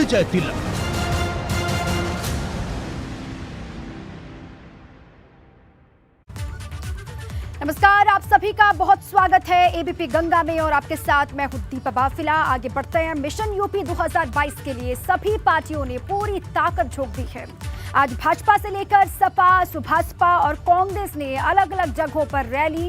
विजय तिलक। नमस्कार, आप सभी का बहुत स्वागत है एबीपी गंगा में और आपके साथ मैं हूं दीपा बाफिला। आगे बढ़ते हैं। मिशन यूपी 2022 के लिए सभी पार्टियों ने पूरी ताकत झोंक दी है। आज भाजपा से लेकर सपा, सुभासपा और कांग्रेस ने अलग अलग जगहों पर रैली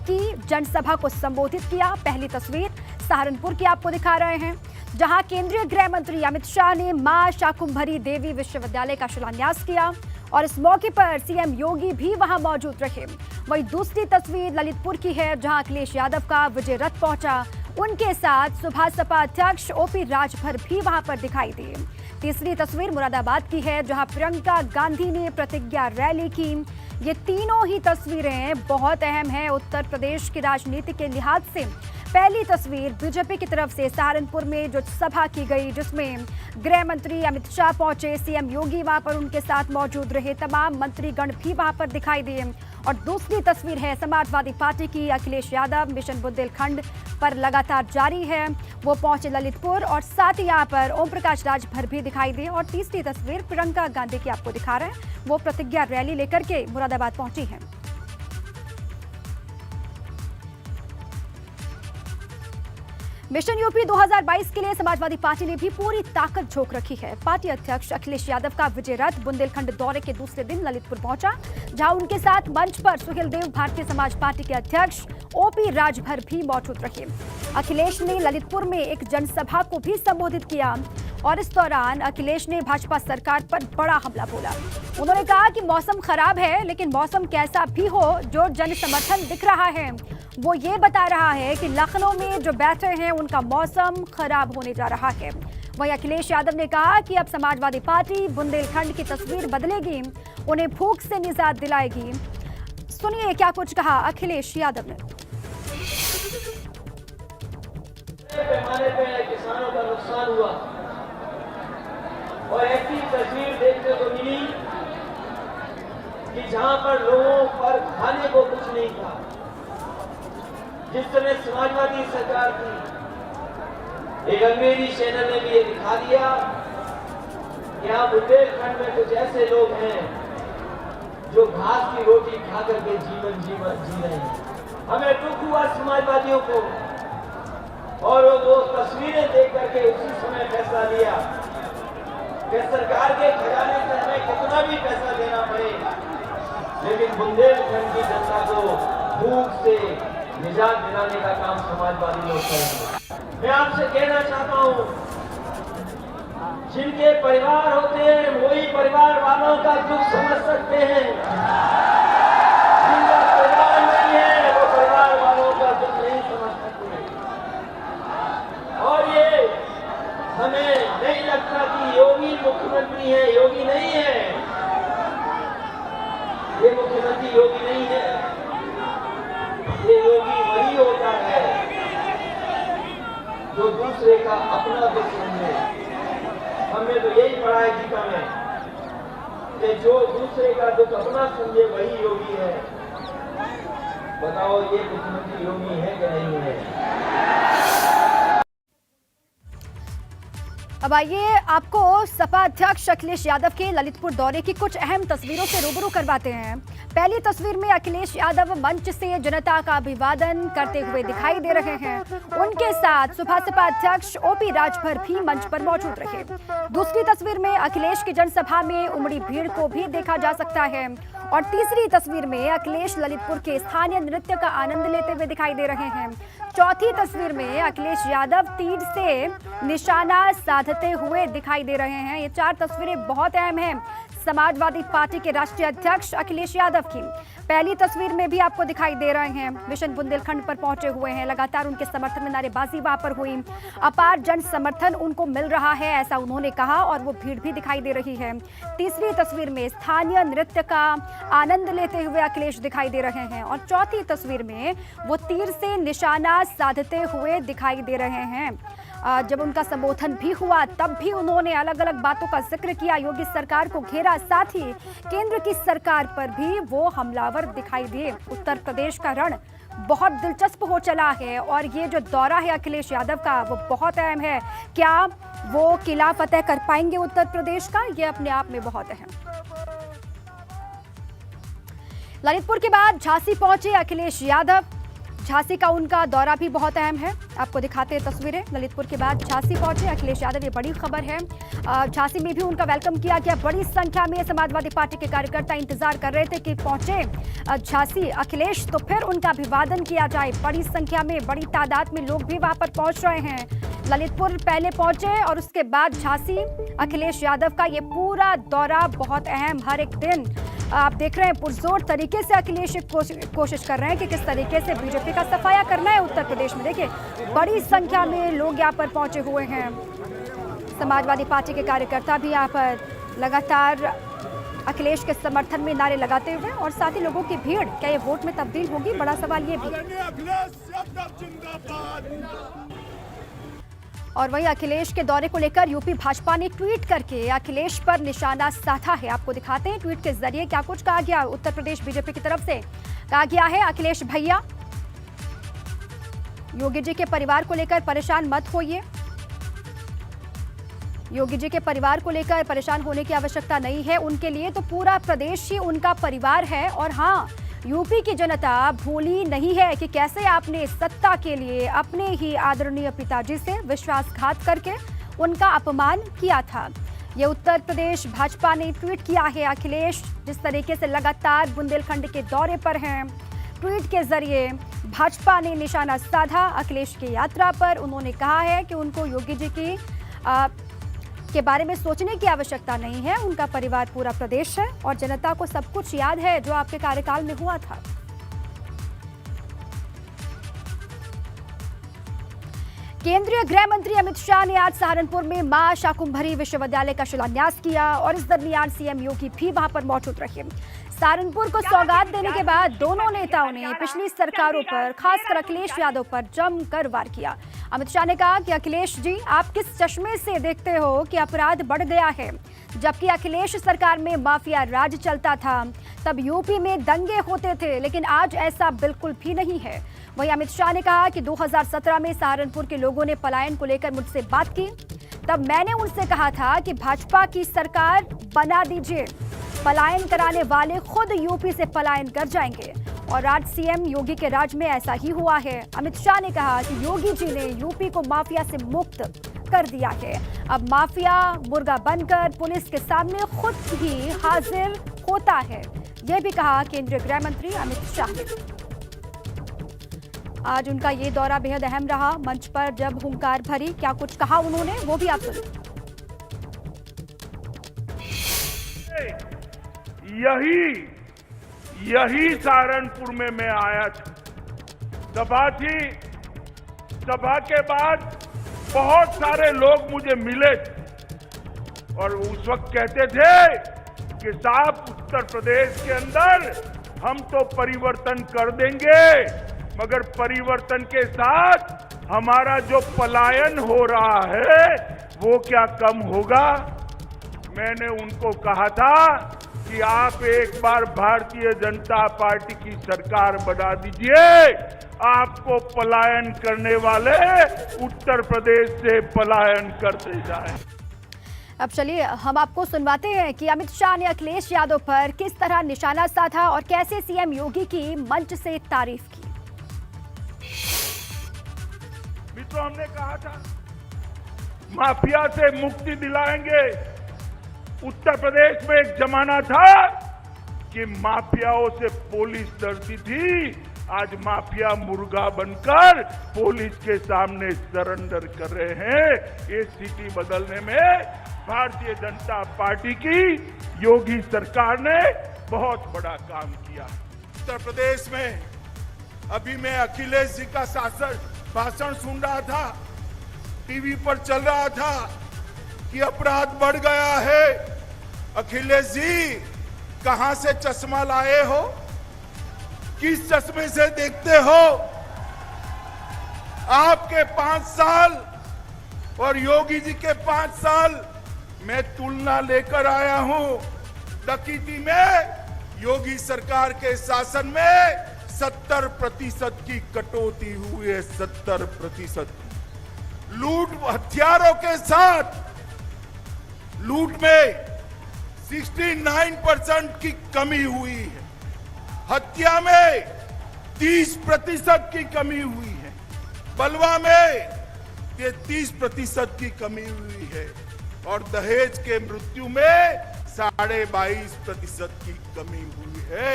की, जनसभा को संबोधित किया। पहली तस्वीर सहारनपुर की आपको दिखा रहे हैं, जहां केंद्रीय गृह मंत्री अमित शाह ने मां शाकुंभरी देवी विश्वविद्यालय का शिलान्यास किया और इस मौके पर सीएम योगी भी वहां मौजूद रहे। वहीं दूसरी तस्वीर ललितपुर की है, जहां अखिलेश यादव का विजय रथ पहुंचा। उनके साथ सुभासपा अध्यक्ष ओपी राजभर भी वहां पर दिखाई दिए। तीसरी तस्वीर मुरादाबाद की है, जहां प्रियंका गांधी ने प्रतिज्ञा रैली की। ये तीनों ही तस्वीरें बहुत अहम हैं उत्तर प्रदेश की राजनीति के लिहाज से। पहली तस्वीर बीजेपी की तरफ से सहारनपुर में जो सभा की गई, जिसमें गृह मंत्री अमित शाह पहुंचे, सीएम योगी वहां पर उनके साथ मौजूद रहे, तमाम मंत्रीगण भी वहां पर दिखाई दिए। और दूसरी तस्वीर है समाजवादी पार्टी की, अखिलेश यादव मिशन बुंदेलखंड पर लगातार जारी है, वो पहुंचे ललितपुर और साथ ही यहाँ पर ओम प्रकाश राजभर भी दिखाई दिए। और तीसरी तस्वीर प्रियंका गांधी की आपको दिखा रहे हैं, वो प्रतिज्ञा रैली लेकर के मुरादाबाद पहुंची है। मिशन यूपी 2022 के लिए समाजवादी पार्टी ने भी पूरी ताकत झोंक रखी है। पार्टी अध्यक्ष अखिलेश यादव का विजय रथ बुंदेलखंड दौरे के दूसरे दिन ललितपुर पहुंचा, जहां उनके साथ मंच पर सुहेलदेव भारतीय समाज पार्टी के अध्यक्ष ओपी राजभर भी मौजूद रहे। अखिलेश ने ललितपुर में एक जनसभा को भी संबोधित किया और इस दौरान अखिलेश ने भाजपा सरकार पर बड़ा हमला बोला। उन्होंने कहा कि मौसम खराब है, लेकिन मौसम कैसा भी हो, जो जन समर्थन दिख रहा है वो ये बता रहा है कि लखनऊ में जो बैठे हैं उनका मौसम खराब होने जा रहा है। वहीं अखिलेश यादव ने कहा कि अब समाजवादी पार्टी बुंदेलखंड की तस्वीर बदलेगी, उन्हें भूख से निजात दिलाएगी। सुनिए क्या कुछ कहा अखिलेश यादव ने। पैमाने पे किसानों का नुकसान हुआ और ऐसी तस्वीर देखने को मिली कि जहां पर लोगों पर खाने को कुछ नहीं था। जिस समय समाजवादी सरकार थी, एक अंग्रेजी चैनल ने भी ये दिखा दिया कि यहाँ बुंदेलखंड में कुछ ऐसे लोग हैं जो घास की रोटी खा करके जीवन जी रहे हैं। हमें दुख हुआ समाजवादियों को और वो तस्वीरें देख करके उसी समय फैसला लिया कि सरकार के खजाने से हमें कितना भी पैसा देना पड़े, लेकिन बुंदेलखंड की जनता को भूख से निजात दिलाने का काम समाजवादी लोग करेंगे। मैं आपसे कहना चाहता हूं, जिनके परिवार होते हैं वही परिवार वालों का दुख समझ सकते हैं। जिनका परिवार नहीं है वो परिवार वालों का दुख नहीं समझ सकते। और ये हमें नहीं लगता कि योगी मुख्यमंत्री है, योगी नहीं है, ये मुख्यमंत्री योगी नहीं है। ये योगी वही होता है जो दूसरे का अपना दुख समझे। हमने तो यही पढ़ा है गीता में कि जो दूसरे का दुख अपना समझे वही योगी है। बताओ ये मुख्यमंत्री योगी है कि नहीं है? अब आइए आपको सपा अध्यक्ष अखिलेश यादव के ललितपुर दौरे की कुछ अहम तस्वीरों से रूबरू करवाते हैं। पहली तस्वीर में अखिलेश यादव मंच से जनता का अभिवादन करते हुए दिखाई दे रहे हैं। उनके साथ सुभासपा अध्यक्ष ओपी राजभर भी मंच पर मौजूद रहे। दूसरी तस्वीर में अखिलेश की जनसभा में उमड़ी भीड़ को भी देखा जा सकता है। और तीसरी तस्वीर में अखिलेश ललितपुर के स्थानीय नृत्य का आनंद लेते हुए दिखाई दे रहे हैं। चौथी तस्वीर में अखिलेश यादव तीर से निशाना साधते हुए दिखाई दे रहे हैं। ये चार तस्वीरें बहुत अहम हैं समाजवादी पार्टी के राष्ट्रीय अध्यक्ष अखिलेश यादव की। पहली तस्वीर में भी आपको दिखाई दे रहे हैं, मिशन बुंदेलखंड पर पहुंचे हुए हैं। लगातार उनके समर्थन में नारेबाजी वहां पर हुई, अपार जन समर्थन उनको मिल रहा है, ऐसा उन्होंने कहा और वो भीड़ भी दिखाई दे रही है। तीसरी तस्वीर में स्थानीय नृत्य का आनंद लेते हुए अखिलेश दिखाई दे रहे हैं और चौथी तस्वीर में वो तीर से निशाना साधते हुए दिखाई दे रहे हैं। जब उनका संबोधन भी हुआ तब भी उन्होंने अलग अलग बातों का जिक्र किया, योगी सरकार को घेरा, साथ ही केंद्र की सरकार पर भी वो हमलावर दिखाई दिए। उत्तर प्रदेश का रण बहुत दिलचस्प हो चला है और ये जो दौरा है अखिलेश यादव का वो बहुत अहम है। क्या वो किला फतेह कर पाएंगे उत्तर प्रदेश का, ये अपने आप में बहुत अहम। ललितपुर के बाद झांसी पहुंचे अखिलेश यादव। झांसी का उनका दौरा भी बहुत अहम है, आपको दिखाते हैं तस्वीरें। ललितपुर के बाद झांसी पहुंचे अखिलेश यादव, ये बड़ी खबर है। झांसी में भी उनका वेलकम किया गया। बड़ी संख्या में समाजवादी पार्टी के कार्यकर्ता इंतजार कर रहे थे कि पहुंचे झांसी अखिलेश तो फिर उनका अभिवादन किया जाए। बड़ी संख्या में, बड़ी तादाद में लोग भी वहां पर पहुंच रहे हैं। ललितपुर पहले पहुंचे और उसके बाद झांसी। अखिलेश यादव का ये पूरा दौरा बहुत अहम। हर एक दिन आप देख रहे हैं पुरजोर तरीके से अखिलेश कोशिश कर रहे हैं कि किस तरीके से बीजेपी का सफाया करना है उत्तर प्रदेश में। देखिए बड़ी संख्या में लोग यहाँ पर पहुंचे हुए हैं। समाजवादी पार्टी के कार्यकर्ता भी यहाँ पर लगातार अखिलेश के समर्थन में नारे लगाते हुए, और साथ ही लोगों की भीड़ क्या ये वोट में तब्दील होगी, बड़ा सवाल ये भी। और वहीं अखिलेश के दौरे को लेकर यूपी भाजपा ने ट्वीट करके अखिलेश पर निशाना साधा है। आपको दिखाते हैं ट्वीट के जरिए क्या कुछ कहा गया। उत्तर प्रदेश बीजेपी की तरफ से कहा गया है, अखिलेश भैया योगी जी के परिवार को लेकर परेशान मत होइए। योगी जी के परिवार को लेकर परेशान होने की आवश्यकता नहीं है। उनके लिए तो पूरा प्रदेश ही उनका परिवार है। और हाँ, यूपी की जनता भूली नहीं है कि कैसे आपने सत्ता के लिए अपने ही आदरणीय पिताजी से विश्वासघात करके उनका अपमान किया था। ये उत्तर प्रदेश भाजपा ने ट्वीट किया है। अखिलेश जिस तरीके से लगातार बुंदेलखंड के दौरे पर हैं, ट्वीट के जरिए भाजपा ने निशाना साधा अखिलेश की यात्रा पर। उन्होंने कहा है कि उनको योगी जी की के बारे में सोचने की आवश्यकता नहीं है। उनका परिवार पूरा प्रदेश है और जनता को सब कुछ याद है जो आपके कार्यकाल में हुआ था। केंद्रीय गृह मंत्री अमित शाह ने आज सहारनपुर में मां शाकुंभरी विश्वविद्यालय का शिलान्यास किया और इस दरमियान सीएम योगी भी वहां पर मौजूद रहे। सहारनपुर को सौगात देने के बाद दोनों नेताओं ने पिछली सरकारों पर, खासकर अखिलेश यादव पर जमकर वार किया। अमित शाह ने कहा कि अखिलेश जी, आप किस चश्मे से देखते हो कि अपराध बढ़ गया है। जबकि अखिलेश सरकार में माफिया राज चलता था तब यूपी में दंगे होते थे, लेकिन आज ऐसा बिल्कुल भी नहीं है। वहीं अमित शाह ने कहा कि 2017 में सहारनपुर के लोगों ने पलायन को लेकर मुझसे बात की, तब मैंने उनसे कहा था कि भाजपा की सरकार बना दीजिए, पलायन कराने वाले खुद यूपी से पलायन कर जाएंगे। और आज सीएम योगी के राज में ऐसा ही हुआ है। अमित शाह ने कहा कि योगी जी ने यूपी को माफिया से मुक्त कर दिया है। अब माफिया मुर्गा बनकर पुलिस के सामने खुद ही हाजिर होता है। यह भी कहा केंद्रीय गृह मंत्री अमित शाह ने। आज उनका ये दौरा बेहद अहम रहा। मंच पर जब हुंकार भरी, क्या कुछ कहा उन्होंने, वो भी आप सुनिए। यही सहारनपुर में मैं आया था। सभा थी, सभा के बाद बहुत सारे लोग मुझे मिले और उस वक्त कहते थे कि साहब, उत्तर प्रदेश के अंदर हम तो परिवर्तन कर देंगे, मगर परिवर्तन के साथ हमारा जो पलायन हो रहा है वो क्या कम होगा। मैंने उनको कहा था कि आप एक बार भारतीय जनता पार्टी की सरकार बना दीजिए, आपको पलायन करने वाले उत्तर प्रदेश से पलायन करते जाएं। अब चलिए हम आपको सुनवाते हैं कि अमित शाह ने अखिलेश यादव पर किस तरह निशाना साधा और कैसे सीएम योगी की मंच से तारीफ की। मित्रों, हमने कहा था माफिया से मुक्ति दिलाएंगे। उत्तर प्रदेश में एक जमाना था कि माफियाओं से पुलिस डरती थी, आज माफिया मुर्गा बनकर पुलिस के सामने सरेंडर कर रहे हैं। ये स्थिति बदलने में भारतीय जनता पार्टी की योगी सरकार ने बहुत बड़ा काम किया। उत्तर प्रदेश में अभी मैं अखिलेश जी का भाषण सुन रहा था, टीवी पर चल रहा था कि अपराध बढ़ गया है। अखिलेश जी, कहां से चश्मा लाए हो, किस चश्मे से देखते हो। आपके 5 साल और योगी जी के 5 साल मैं तुलना लेकर आया हूं। डकैती में योगी सरकार के शासन में 70% की कटौती हुई है। 70% लूट, हथियारों के साथ लूट में 69% की कमी हुई है। हत्या में 30% की कमी हुई है। बलवा में ये 30% की कमी हुई है और दहेज के मृत्यु में 22.5% की कमी हुई है।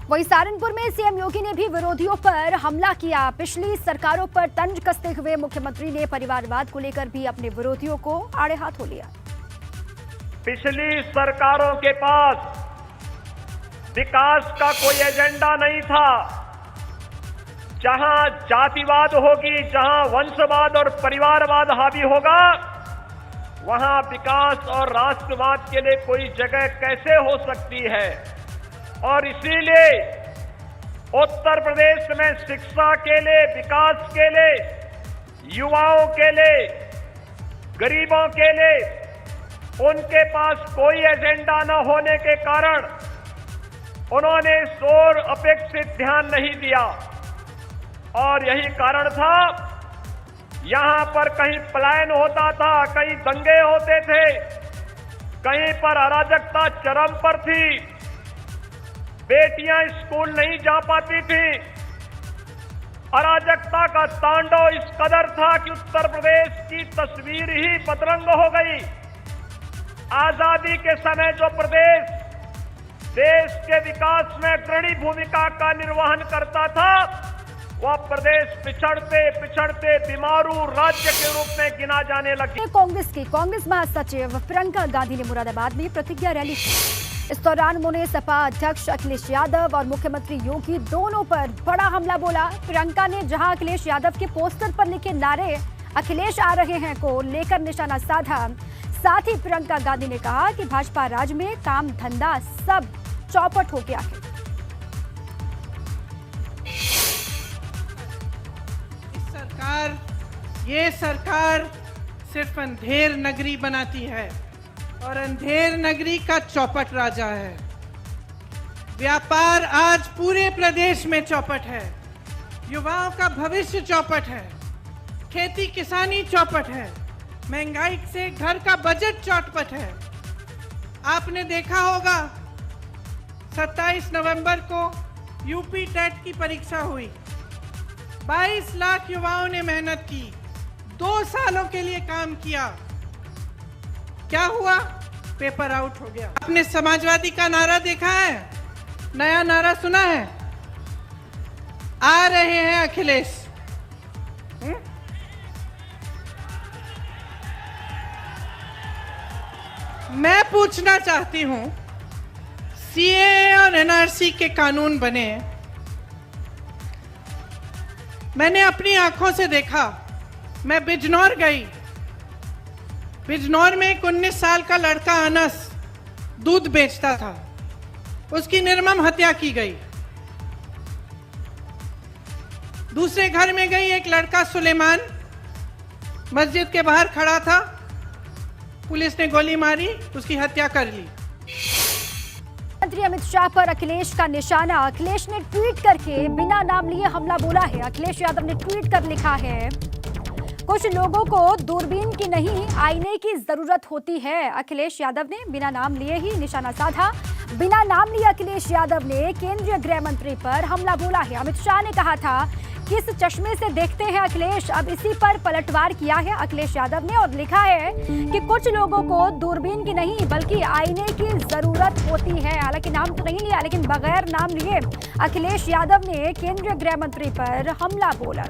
वहीं सहारनपुर में सीएम योगी ने भी विरोधियों पर हमला किया। पिछली सरकारों पर तंज कसते हुए मुख्यमंत्री ने परिवारवाद को लेकर भी अपने विरोधियों को आड़े हाथों लिया। पिछली सरकारों के पास विकास का कोई एजेंडा नहीं था। जहां जातिवाद होगी, जहां वंशवाद और परिवारवाद हावी होगा, वहां विकास और राष्ट्रवाद के लिए कोई जगह कैसे हो सकती है। और इसीलिए उत्तर प्रदेश में शिक्षा के लिए, विकास के लिए, युवाओं के लिए, गरीबों के लिए उनके पास कोई एजेंडा न होने के कारण उन्होंने इस ओर अपेक्षित ध्यान नहीं दिया। और यही कारण था, यहां पर कहीं पलायन होता था, कहीं दंगे होते थे, कहीं पर अराजकता चरम पर थी, बेटियां स्कूल नहीं जा पाती थी। अराजकता का तांडव इस कदर था कि उत्तर प्रदेश की तस्वीर ही बदरंग हो गई। आजादी के समय जो प्रदेश देश के विकास में अग्रणी भूमिका का निर्वहन करता था, वह प्रदेश पिछड़ते पिछड़ते बीमारू राज्य के रूप में गिना जाने लगे। कांग्रेस महासचिव प्रियंका गांधी ने मुरादाबाद में प्रतिज्ञा रैली की। इस दौरान उन्होंने सपा अध्यक्ष अखिलेश यादव और मुख्यमंत्री योगी दोनों पर बड़ा हमला बोला। प्रियंका ने जहां अखिलेश यादव के पोस्टर पर लिखे नारे "अखिलेश आ रहे हैं" को लेकर निशाना साधा। साथ ही प्रियंका गांधी ने कहा कि भाजपा राज में काम धंधा सब चौपट हो गया है। ये सरकार सिर्फ अंधेर नगरी बनाती है और अंधेर नगरी का चौपट राजा है। व्यापार आज पूरे प्रदेश में चौपट है, युवाओं का भविष्य चौपट है, खेती किसानी चौपट है, महंगाई से घर का बजट चौपट है। आपने देखा होगा 27 नवंबर को यूपी टेट की परीक्षा हुई। 22 लाख युवाओं ने मेहनत की, 2 सालों के लिए काम किया। क्या हुआ? पेपर आउट हो गया। आपने समाजवादी का नारा देखा है? नया नारा सुना है? आ रहे हैं अखिलेश। मैं पूछना चाहती हूं, सीए और एनआरसी के कानून बने, मैंने अपनी आंखों से देखा। मैं बिजनौर गई। बिजनौर में एक 19 साल का लड़का अनस दूध बेचता था, उसकी निर्मम हत्या की गई। दूसरे घर में गई, एक लड़का सुलेमान मस्जिद के बाहर खड़ा था, पुलिस ने गोली मारी, उसकी हत्या कर ली। मंत्री अमित शाह पर अखिलेश का निशाना। अखिलेश ने ट्वीट करके बिना नाम लिए हमला बोला है। अखिलेश यादव ने ट्वीट कर लिखा है, कुछ लोगों को दूरबीन की नहीं आईने की जरूरत होती है। अखिलेश यादव ने बिना नाम लिए ही निशाना साधा। बिना नाम लिए अखिलेश यादव ने केंद्रीय गृह मंत्री पर हमला बोला है। अमित शाह ने कहा था, किस चश्मे से देखते हैं अखिलेश, अब इसी पर पलटवार किया है अखिलेश यादव ने और लिखा है कि कुछ लोगों को दूरबीन की नहीं बल्कि आईने की जरूरत होती है। हालांकि नाम तो नहीं लिया, लेकिन बगैर नाम लिए अखिलेश यादव ने केंद्रीय गृह मंत्री पर हमला बोला।